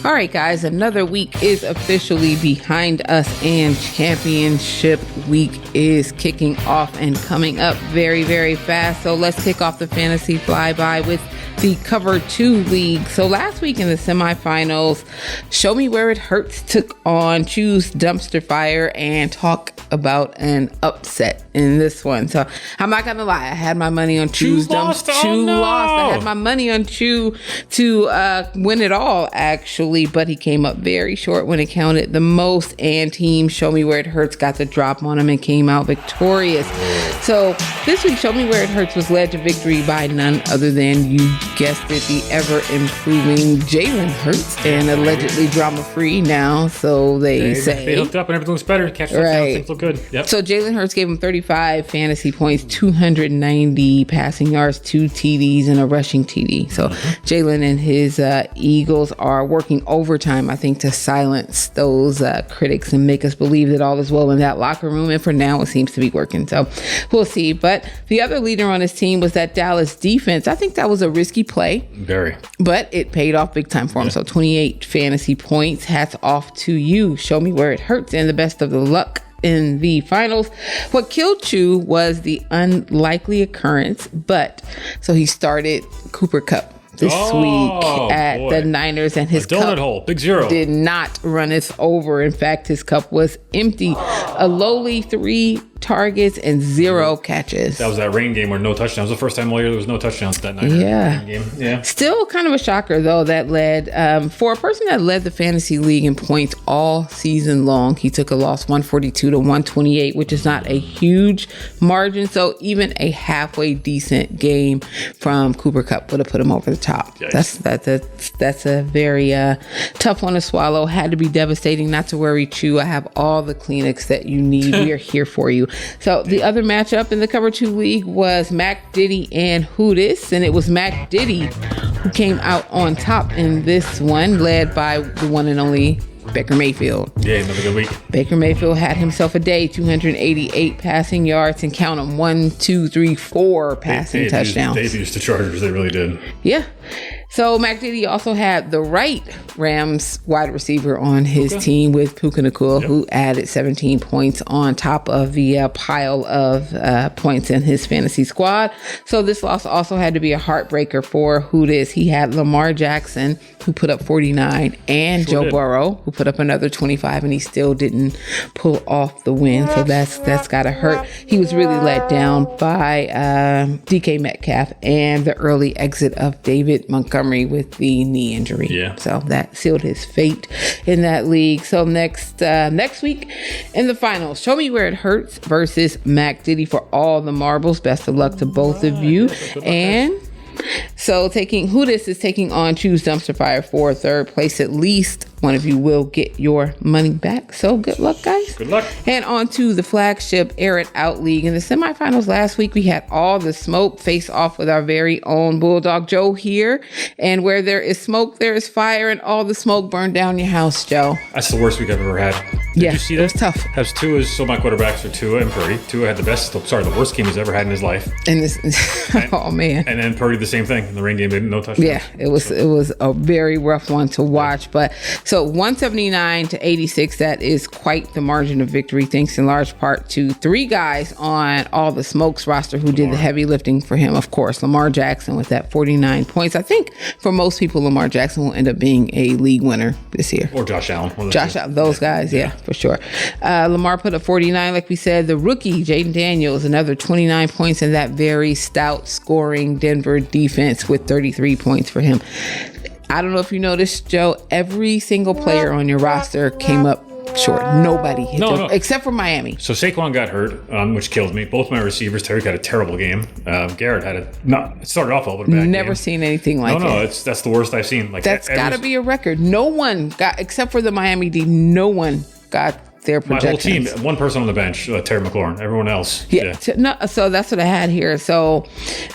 All right, guys, another week is officially behind us and championship week is kicking off and coming up very, very fast. So let's kick off the fantasy flyby with the Cover 2 League. So last week in the semifinals, Show Me Where It Hurts took on Choose Dumpster Fire and talk about an upset in this one. So I'm not going to lie. I had my money on Choose lost. Chew lost. I had my money on Chew to win it all, actually, but he came up very short when it counted the most, and Team Show Me Where It Hurts got the drop on him and came out victorious. So this week, Show Me Where It Hurts was led to victory by none other than, you guessed it, the ever-improving Jalen Hurts, and allegedly drama-free now, so they say. They hooked up and everything looks better. Catch touchdowns, things look good. Yep. So Jalen Hurts gave him 35 fantasy points, 290 passing yards, 2 TDs, and a rushing TD. So Jalen and his Eagles are working overtime, I think, to silence those critics and make us believe that all is well in that locker room. And for now, it seems to be working. So we'll see. But the other leader on his team was that Dallas defense. I think that was a risky play. Very. But it paid off big time for him. So 28 fantasy points. Hats off to you. Show me where it hurts, and the best of the luck in the finals. What killed Chew was the unlikely occurrence, but so he started Cooper Kupp this week at the Niners, and his donut cup hole, big zero, did not run us over. In fact, his cup was empty. A lowly 3 targets and 0 catches. That was that rain game where no touchdowns. The first time all year there was no touchdowns that night. Yeah. Game. Yeah. Still kind of a shocker, though, that led for a person that led the fantasy league in points all season long. He took a loss 142 to 128, which is not a huge margin. So even a halfway decent game from Cooper Kupp would have put him over the top. Yikes. That's a very tough one to swallow. Had to be devastating. Not to worry, Chew. I have all the Kleenex that you need. We are here for you. So the other matchup in the Cover 2 League was Mac Diddy and Who Dis, and it was Mac Diddy who came out on top in this one, led by the one and only Baker Mayfield. Yeah, another good week. Baker Mayfield had himself a day, 288 passing yards, and count them 1, 2, 3, 4 passing touchdowns. They abused the Chargers. They really did. Yeah. So Mac Diddy also had the right Rams wide receiver on his team with Puka Nacua, who added 17 points on top of the pile of points in his fantasy squad. So this loss also had to be a heartbreaker for Who Dis. He had Lamar Jackson, who put up 49, and Joe Burrow, who put up another 25, and he still didn't pull off the win. So that's got to hurt. He was really let down by DK Metcalf and the early exit of David Montgomery with the knee injury. Yeah. So that sealed his fate in that league. So next week in the finals, Show Me Where It Hurts versus Mac Diddy for all the marbles. Best of luck to both of you. And so Who Dis is taking on Choose Dumpster Fire for third place. At least one of you will get your money back. So good luck, guys. Good luck. And on to the flagship Air It Out League. In the semifinals last week, we had all the smoke face off with our very own Bulldog Joe here. And where there is smoke, there is fire, and all the smoke burned down your house, Joe. That's the worst week I've ever had. Did you see that? It was tough. Has so my quarterbacks are Tua and Purdy. Tua had the worst game he's ever had in his life. And this, oh man. And then Purdy the same thing. In the rain game, they didn't no touchdowns. Yeah, it was a very rough one to watch. But so 179 to 86, that is quite the margin of victory, thanks in large part to 3 guys on all the smokes roster who did the heavy lifting for him. Of course, Lamar Jackson with that 49 points. I think for most people, Lamar Jackson will end up being a league winner this year. Or Josh Allen. Josh Allen, those guys, yeah, for sure. Lamar put up 49, like we said. The rookie, Jaden Daniels, another 29 points in that very stout scoring Denver defense with 33 points for him. I don't know if you noticed, Joe, every single player on your roster came up short. Nobody hit them, except for Miami. So Saquon got hurt, which killed me. Both my receivers, Terry got a terrible game. Garrett had it started off well, but a bad Never game. Seen anything like it. That's the worst I've seen. Like that's got to be a record. No one got, except for the Miami D, no one got their projections. My whole team, one person on the bench, Terry McLaurin. Everyone else. Yeah. So that's what I had here. So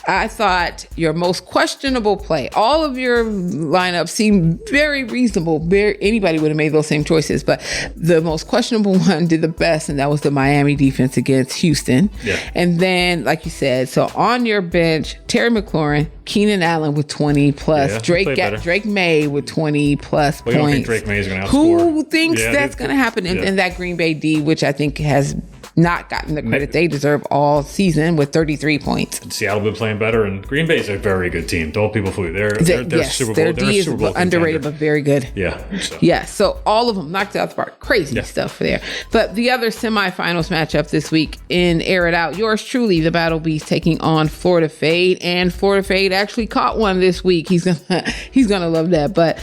I thought your most questionable play, all of your lineups seemed very reasonable. Anybody would have made those same choices, but the most questionable one did the best, and that was the Miami defense against Houston. Yeah. And then, like you said, so on your bench, Terry McLaurin, Keenan Allen with 20 plus. Yeah, Drake May with 20 plus well, points. You don't think Drake May is going to outscore? Who thinks that's going to happen? And that Green Bay D, which I think has not gotten the credit they deserve all season, with 33 points. Seattle been playing better, and Green Bay is a very good team. Don't people fool you. They're Super Bowl. Their D is underrated, but very good. Yeah. So all of them knocked it out the park. Crazy stuff there. But the other semifinals matchup this week in Air It Out, yours truly, the Battle Beast, taking on Florida Fade, and Florida Fade actually caught one this week. He's gonna love that. But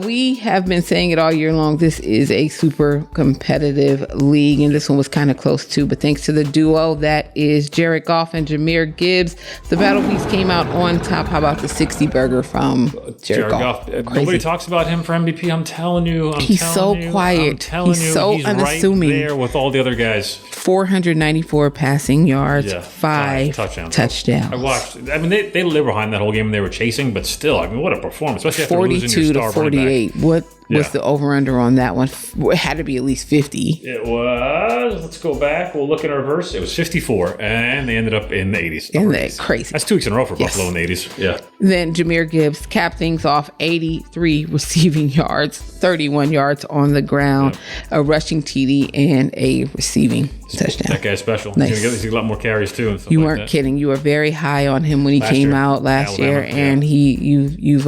we have been saying it all year long. This is a super competitive league, and this one was kind of close too. But thanks to the duo that is Jared Goff and Jahmyr Gibbs, the Battle Beast came out on top. How about the 60 burger from Jared Goff? Nobody talks about him for MVP. I'm telling you. He's so quiet. He's so unassuming. Right there with all the other guys. 494 passing yards, 5 touchdowns. I watched. I mean, they lived behind that whole game and they were chasing, but still, I mean, what a performance! Especially after 42 losing your star to 48. What was the over/under on that one? It had to be at least 50. It was. Let's go back. We'll look in reverse. It was 54, and they ended up in the 80s. Crazy. That's 2 weeks in a row for Buffalo in the 80s. Yeah. Then Jahmyr Gibbs capped things off, 83 receiving yards, 31 yards on the ground, a rushing TD, and a receiving touchdown. That guy's special. Nice. He's going to get a lot more carries too. And stuff you like weren't that. kidding. You were very high on him when he came out last year, and you've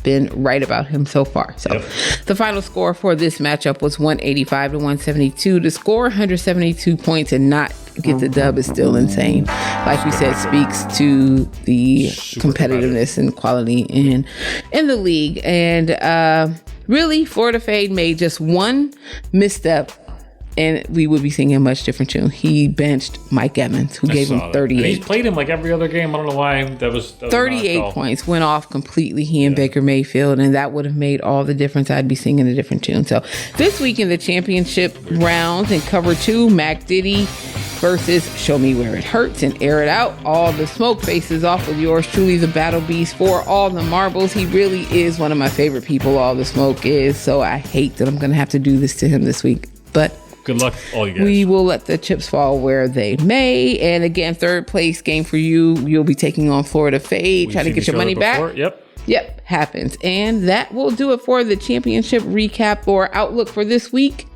been right about him so far. So the final score for this matchup was 185 to 172. To score 172 points and not get the dub is still insane. Like we said, speaks to the competitiveness and quality in the league. And really, Florida Fade made just one misstep, and we would be singing a much different tune. He benched Mike Evans, who gave him 38. And he's played him like every other game. I don't know why that was 38 points. Went off completely, he and Baker Mayfield, and that would have made all the difference. I'd be singing a different tune. So this week in the championship rounds in cover 2, Mac Diddy versus Show Me Where It Hurts and Air It Out. All the smoke faces off with yours truly, the Battle Beast, for all the marbles. He really is one of my favorite people, All the Smoke is. So I hate that I'm going to have to do this to him this week. But good luck, all you guys. We will let the chips fall where they may. And again, third place game for you. You'll be taking on Florida Fade, trying to get your money back. Yep, happens. And that will do it for the championship recap or outlook for this week.